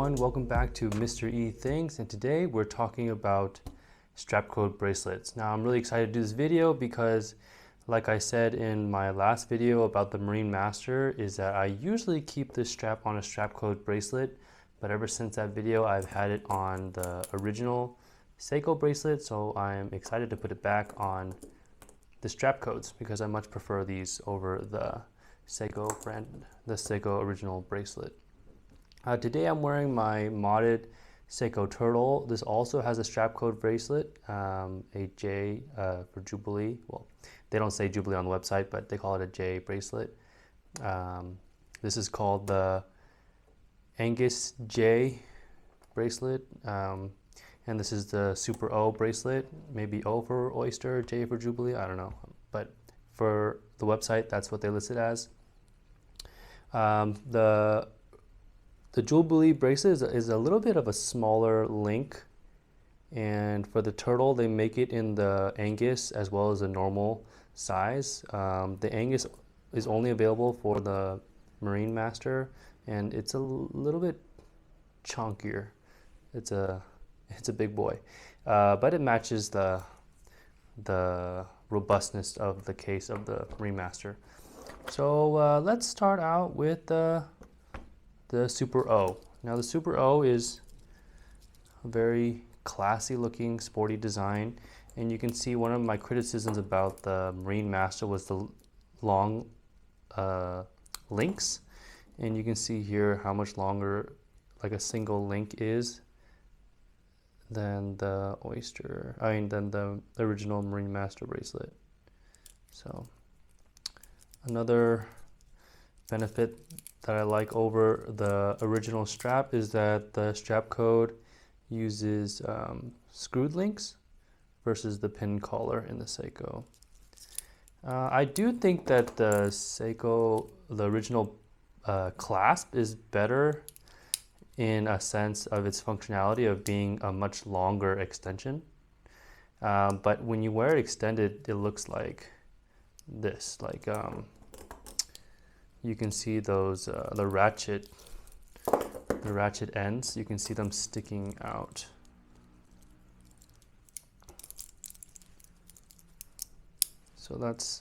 everyone, welcome back to Mr. E Things, and today we're talking about Strapcode bracelets. Now I'm really excited to do this video because, like I said in my last video about the Marine Master, is that I usually keep this strap on a Strapcode bracelet, but ever since that video I've had it on the original Seiko bracelet, so I'm excited to put it back on the Strapcodes because I much prefer these over the Seiko brand, the Seiko original bracelet. Today I'm wearing my modded Seiko Turtle. This also has a Strapcode bracelet, a J for Jubilee. Well, they don't say Jubilee on the website, but they call it a J bracelet. This is called the Angus-J bracelet, and this is the Super O bracelet, maybe O for Oyster, J for Jubilee, I don't know. But for the website, that's what they listed as. The Jubilee bracelet is a little bit of a smaller link, and for the Turtle they make it in the Angus as well as a normal size. The Angus is only available for the Marine Master, and it's a little bit chunkier. It's a big boy, but it matches the robustness of the case of the Marine Master. So let's start out with the Super O. Now the Super O is a very classy looking sporty design, and you can see one of my criticisms about the Marine Master was the long links, and you can see here how much longer like a single link is than the than the original Marine Master bracelet. So another benefit that I like over the original strap is that the Strapcode uses screwed links versus the pin collar in the Seiko. I do think that the Seiko, the original clasp, is better in a sense of its functionality of being a much longer extension. But when you wear it extended, it looks like this. You can see those the ratchet ends. You can see them sticking out. So that's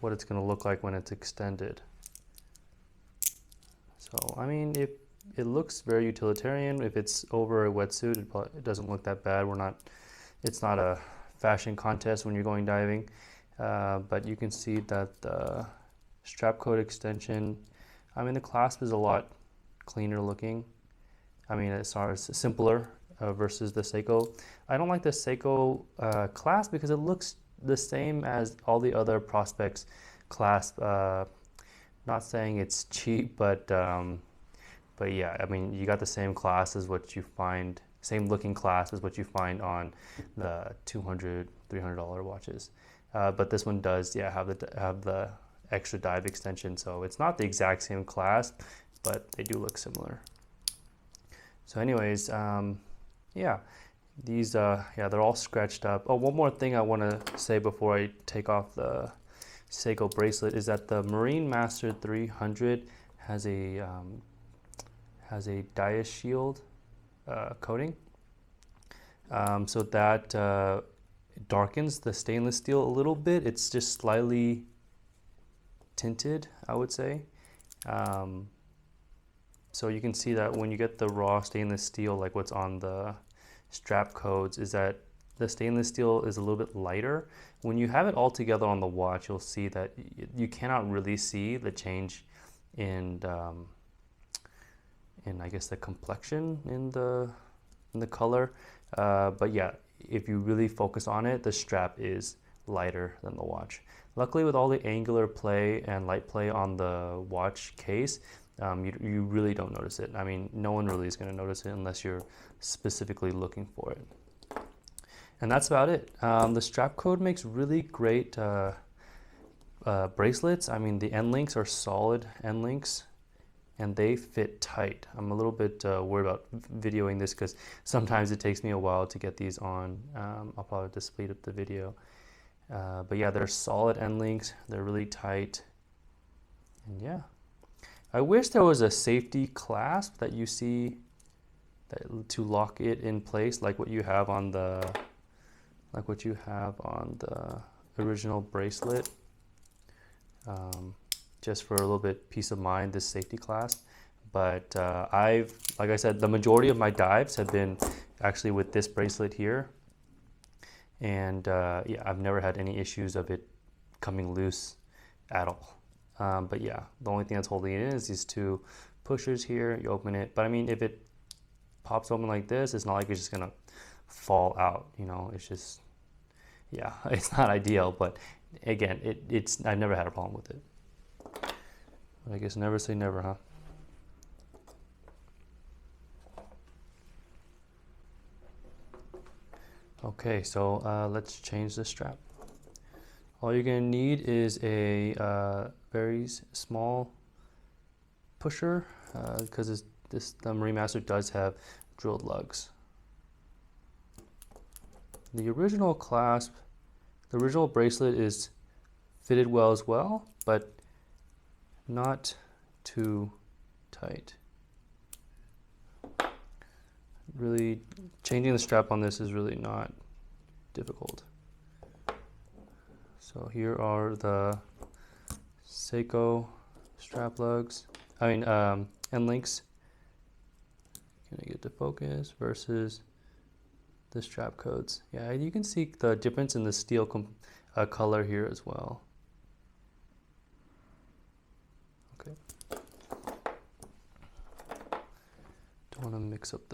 what it's going to look like when it's extended. So I mean, if it looks very utilitarian, if it's over a wetsuit, it doesn't look that bad. It's not a fashion contest when you're going diving, but you can see that the Strapcode extension, I mean, the clasp is a lot cleaner looking. I mean, it's simpler versus the Seiko. I don't like the Seiko clasp because it looks the same as all the other Prospects clasp. Not saying it's cheap, but yeah, I mean, you got the same class as what you find, same looking class as what you find on the $200, $300 watches. But this one does, yeah, have the extra dive extension, so it's not the exact same clasp, but they do look similar. So anyways, yeah, these yeah, they're all scratched up. Oh, one more thing I want to say before I take off the Seiko bracelet is that the Marine Master 300 has a Dia-Shield coating, so that darkens the stainless steel a little bit. It's just slightly tinted, I would say. So you can see that when you get the raw stainless steel, like what's on the Strapcodes, is that the stainless steel is a little bit lighter. When you have it all together on the watch, you'll see that you cannot really see the change in I guess the complexion in the color. But yeah, if you really focus on it, the strap is lighter than the watch. Luckily, with all the angular play and light play on the watch case, you really don't notice it. I mean, no one really is going to notice it unless you're specifically looking for it. And that's about it. The Strapcode makes really great bracelets. I mean, the end links are solid end links, and they fit tight. I'm a little bit worried about videoing this because sometimes it takes me a while to get these on. I'll probably just speed up the video. But yeah, they're solid end links. They're really tight. And yeah, I wish there was a safety clasp that you see to lock it in place, like what you have on the original bracelet. Just for a little bit peace of mind, this safety clasp. But like I said, the majority of my dives have been actually with this bracelet here. And yeah, I've never had any issues of it coming loose at all. But yeah, the only thing that's holding it in is these two pushers here. You open it, but I mean, if it pops open like this, it's not like it's just gonna fall out, you know. It's just, yeah, it's not ideal, but again, I've never had a problem with it. But I guess never say never, huh? Okay, so let's change the strap. All you're gonna need is a very small pusher, because the Marine Master does have drilled lugs. The original clasp, the original bracelet is fitted well as well, but not too tight. Really, changing the strap on this is really not difficult. So here are the Seiko strap lugs, end links. Can I get to focus versus the strap codes? Yeah, you can see the difference in the steel color here as well. Okay. Don't want to mix up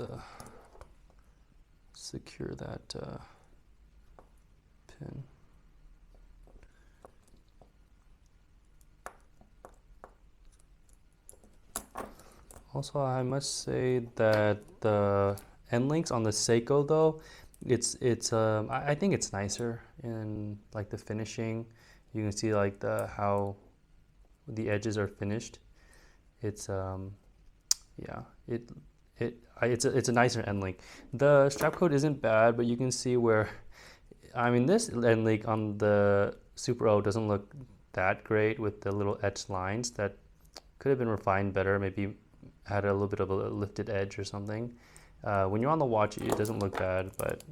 secure that pin. Also, I must say that the end links on the Seiko though, I think it's nicer in like the finishing. You can see like how the edges are finished. It's yeah, it's a nicer end link. The strap code isn't bad, but you can see where, I mean, this end link on the Super O doesn't look that great with the little etched lines. That could have been refined better, maybe had a little bit of a lifted edge or something. When you're on the watch, it doesn't look bad, but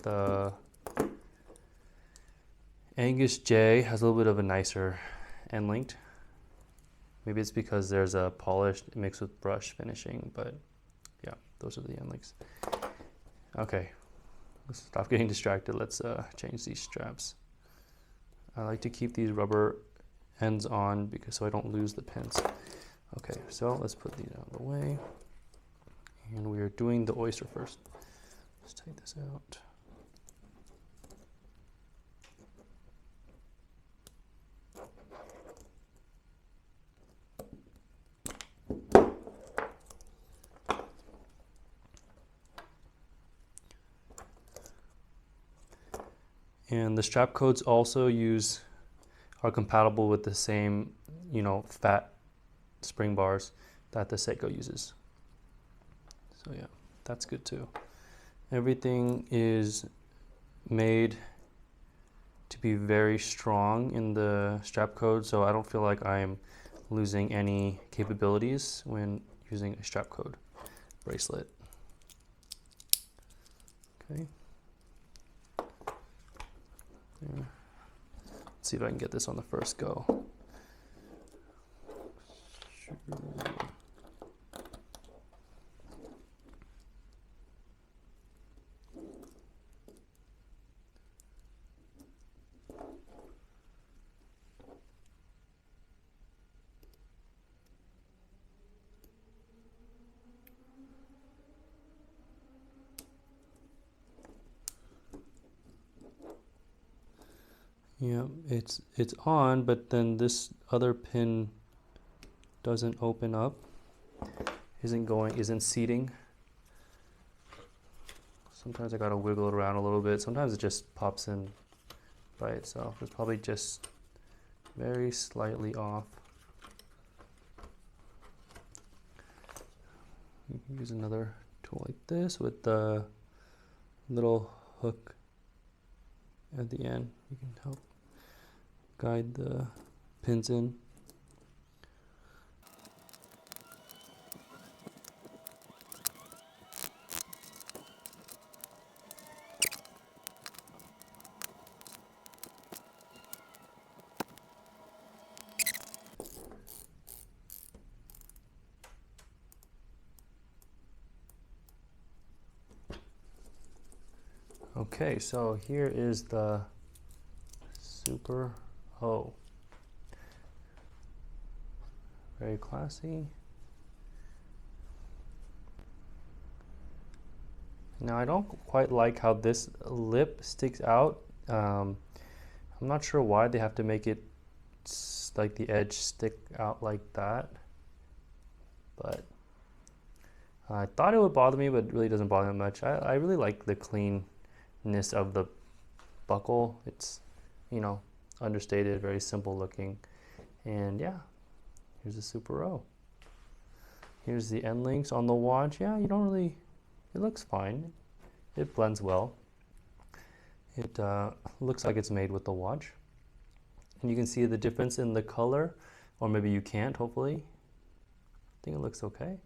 the Angus-J has a little bit of a nicer end link. Maybe it's because there's a polished mixed with brush finishing, but yeah, those are the end links. Okay, let's stop getting distracted. Let's change these straps. I like to keep these rubber ends on so I don't lose the pins. Okay, so let's put these out of the way. And we are doing the oyster first. Let's take this out. And the strap codes also are compatible with the same, you know, fat spring bars that the Seiko uses. So yeah, that's good too. Everything is made to be very strong in the strap code, so I don't feel like I'm losing any capabilities when using a strap code bracelet. Okay. Yeah. Let's see if I can get this on the first go. Sure. Yeah, it's on, but then this other pin doesn't open up, isn't seating. Sometimes I gotta wiggle it around a little bit. Sometimes it just pops in by itself. It's probably just very slightly off. You can use another tool like this with the little hook at the end. You can help guide the pins in. Okay, so here is the Super O. Very classy. Now I don't quite like how this lip sticks out. I'm not sure why they have to make it like the edge stick out like that, but I thought it would bother me, but it really doesn't bother me much. I really like the cleanness of the buckle. It's, you know, understated, very simple looking. And yeah, here's the Super O. Here's the end links on the watch. Yeah, you don't really, it looks fine. It blends well. It looks like it's made with the watch. And you can see the difference in the color, or maybe you can't, hopefully. I think it looks okay.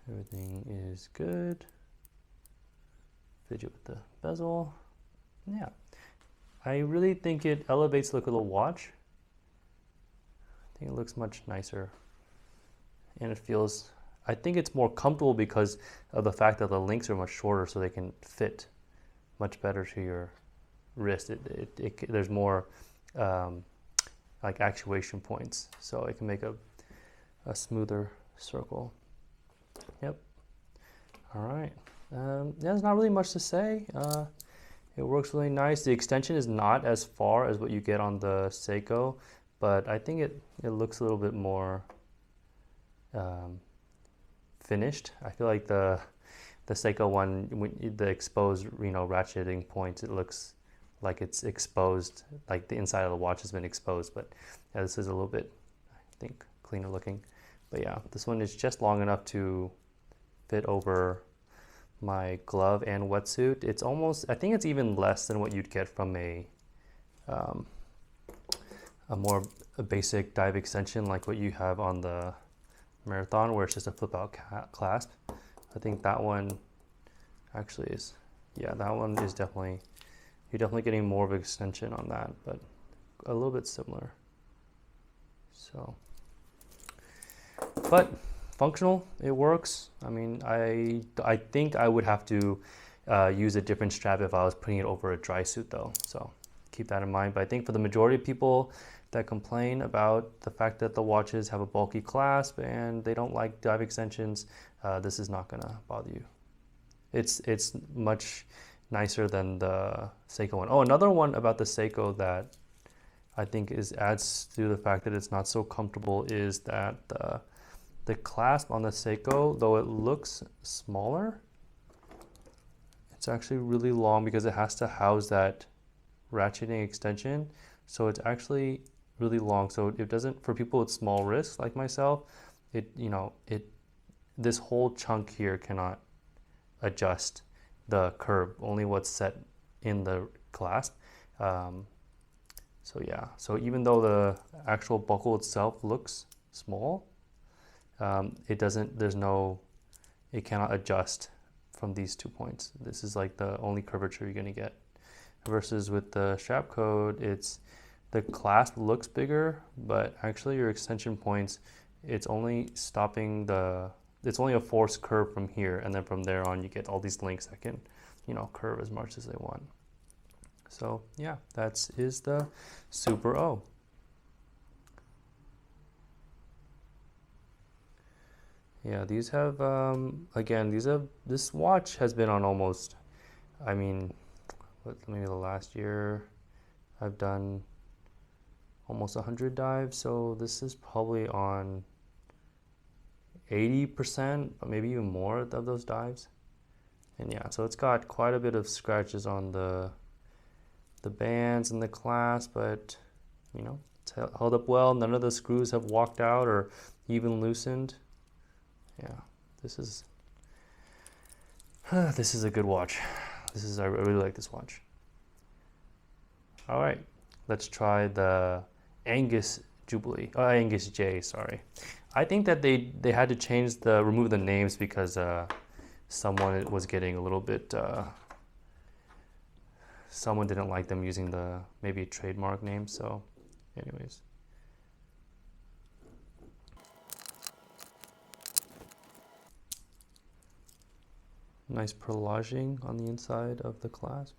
Everything is good. Fidget with the bezel. Yeah. I really think it elevates the look of the watch. I think it looks much nicer. And it feels, I think it's more comfortable because of the fact that the links are much shorter, so they can fit much better to your wrist. There's more like actuation points, so it can make a smoother circle. Yep. All right. There's not really much to say. It works really nice. The extension is not as far as what you get on the Seiko, but I think it looks a little bit more finished. I feel like the Seiko one, the exposed, you know, ratcheting points, it looks like it's exposed, like the inside of the watch has been exposed. But yeah, this is a little bit, I think, cleaner looking. But yeah, this one is just long enough to fit over my glove and wetsuit. It's almost, I think it's even less than what you'd get from a more basic dive extension like what you have on the Marathon, where it's just a flip out clasp. I think that one actually is, yeah, that one is definitely, you're definitely getting more of an extension on that, but a little bit similar. So, but functional, it works. I mean, I think I would have to use a different strap if I was putting it over a dry suit though, so keep that in mind. But I think for the majority of people that complain about the fact that the watches have a bulky clasp and they don't like dive extensions, this is not gonna bother you. It's much nicer than the Seiko one. Oh, another one about the Seiko that I think adds to the fact that it's not so comfortable is that the clasp on the Seiko, though it looks smaller, it's actually really long because it has to house that ratcheting extension. So it's actually really long. So it doesn't, for people with small wrists like myself, this whole chunk here cannot adjust the curve, only what's set in the clasp. So yeah, so even though the actual buckle itself looks small, it cannot adjust from these 2 points. This is like the only curvature you're gonna get. Versus with the Strapcode, the clasp looks bigger, but actually your extension points, it's only a forced curve from here, and then from there on you get all these links that can, you know, curve as much as they want. So yeah, that is the Super O. Yeah, these have, again, this watch has been on almost, I mean, maybe the last year I've done almost 100 dives, so this is probably on 80%, maybe even more of those dives. And yeah, so it's got quite a bit of scratches on the bands and the clasp, but you know, it's held up well. None of the screws have walked out or even loosened. Yeah, this is a good watch. I really like this watch. All right, let's try the Angus-J, sorry. I think that they had to remove the names because someone was getting a little bit, someone didn't like them using the maybe trademark name, so anyways. Nice perlaging on the inside of the clasp.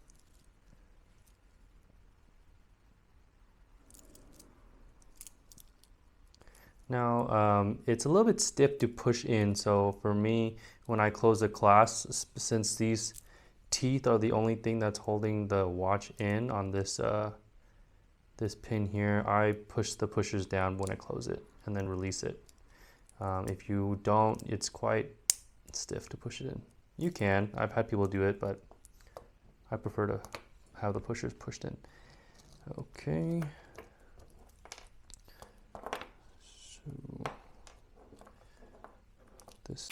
Now, it's a little bit stiff to push in, so for me, when I close the clasp, since these teeth are the only thing that's holding the watch in on this this pin here, I push the pushers down when I close it and then release it. If you don't, it's quite stiff to push it in. You can. I've had people do it, but I prefer to have the pushers pushed in. Okay. So this.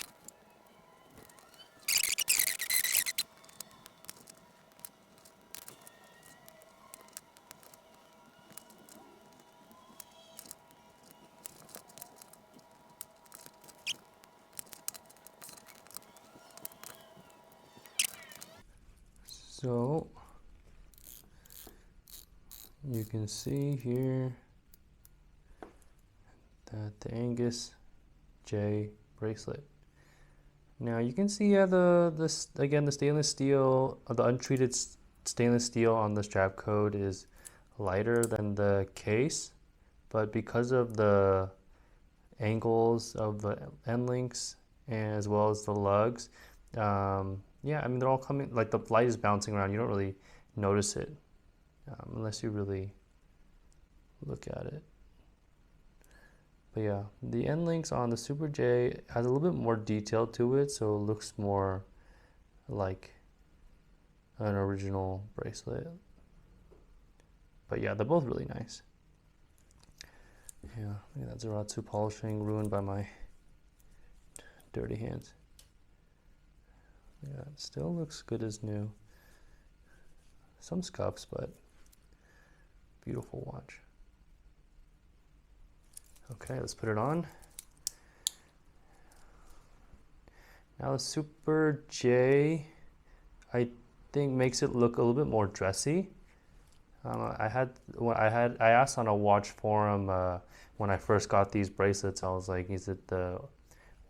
So you can see here that the Angus-J bracelet. Now you can see the stainless steel, the untreated stainless steel on the Strapcode is lighter than the case, but because of the angles of the end links and as well as the lugs, yeah, I mean they're all coming, like the light is bouncing around. You don't really notice it unless you really look at it. But yeah, the end links on the Super J has a little bit more detail to it, so it looks more like an original bracelet. But yeah, they're both really nice. Yeah, look at that Zaratsu polishing ruined by my dirty hands. Yeah, it still looks good as new. Some scuffs, but beautiful watch. Okay, let's put it on. Now the Super J, I think makes it look a little bit more dressy. I asked on a watch forum when I first got these bracelets. I was like, is it the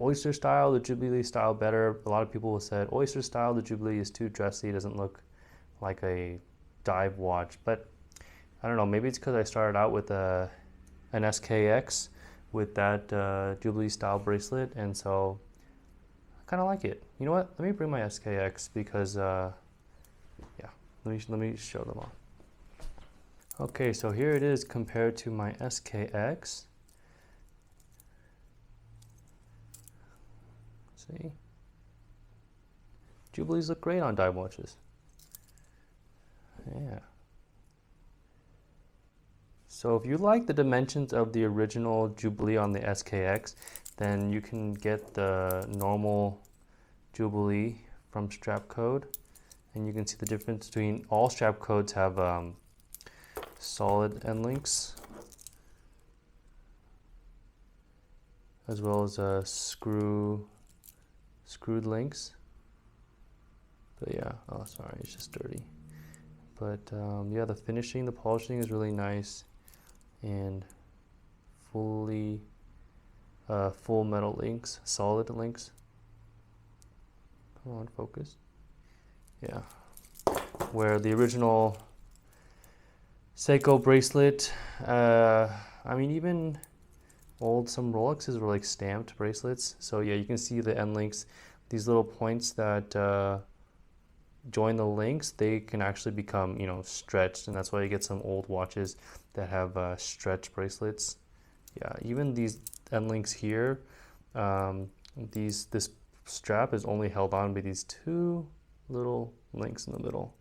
Oyster style, the Jubilee style better? A lot of people said Oyster style, the Jubilee is too dressy, it doesn't look like a dive watch. But I don't know, maybe it's because I started out with an SKX with that Jubilee style bracelet, and so I kind of like it. You know what? Let me bring my SKX because yeah, let me show them all. Okay, so here it is compared to my SKX. See, Jubilees look great on dive watches. Yeah. So if you like the dimensions of the original Jubilee on the SKX, then you can get the normal Jubilee from Strapcode, and you can see the difference between all Strapcodes have solid end links as well as screwed links. But yeah, oh sorry, it's just dirty. But yeah, the finishing, the polishing is really nice, and full metal links, solid links. Come on, focus. Yeah, where the original Seiko bracelet, I mean even some Rolexes were like stamped bracelets. So yeah, you can see the end links, these little points that join the links, they can actually become, you know, stretched, and that's why you get some old watches that have stretch bracelets. Yeah, even these end links here, this strap is only held on by these two little links in the middle.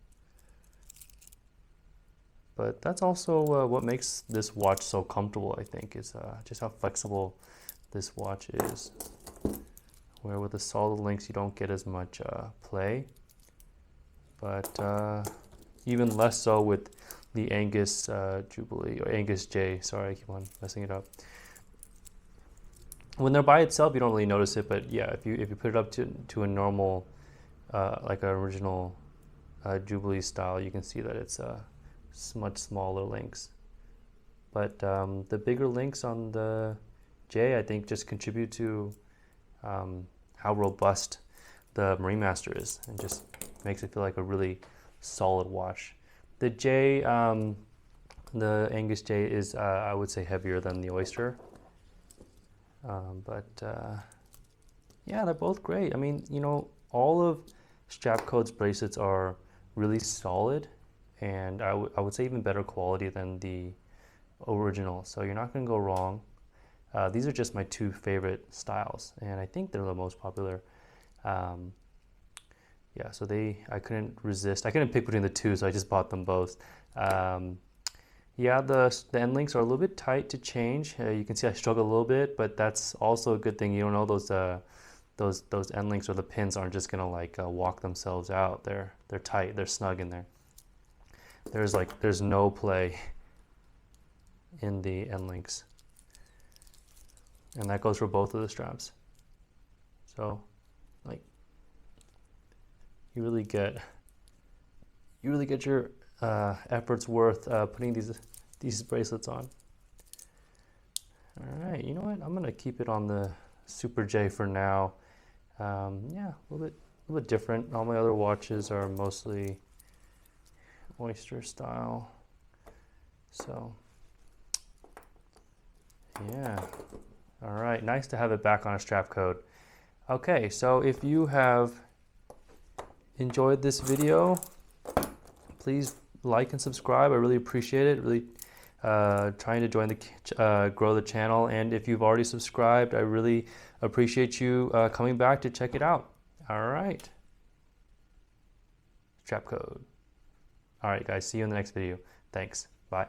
But that's also what makes this watch so comfortable, I think, is just how flexible this watch is. Where with the solid links, you don't get as much play. But even less so with the Angus Jubilee, or Angus-J, sorry, I keep on messing it up. When they're by itself, you don't really notice it, but yeah, if you put it up to a normal, like an original Jubilee style, you can see that it's much smaller links. But the bigger links on the J, I think, just contribute to how robust the Marine Master is, and just makes it feel like a really solid watch. The J, the Angus-J is, I would say, heavier than the Oyster. Yeah, they're both great. I mean, you know, all of Strapcode's bracelets are really solid, and I would say even better quality than the original. So you're not going to go wrong. These are just my two favorite styles, and I think they're the most popular. Yeah, so I couldn't resist. I couldn't pick between the two, so I just bought them both. Yeah, the end links are a little bit tight to change. You can see I struggle a little bit, but that's also a good thing. You don't know those end links or the pins aren't just gonna like walk themselves out. They're tight. They're snug in there. There's no play in the end links, and that goes for both of the straps. So, like, you really get your efforts worth putting these bracelets on. All right, you know what? I'm gonna keep it on the Super J for now. Yeah, a little bit different. All my other watches are mostly Oyster style. So, yeah. All right, nice to have it back on a Strapcode. Okay, so if you have enjoyed this video, please like and subscribe. I really appreciate it. Really trying to grow the channel. And if you've already subscribed, I really appreciate you coming back to check it out. All right. Strapcode. All right, guys. See you in the next video. Thanks. Bye.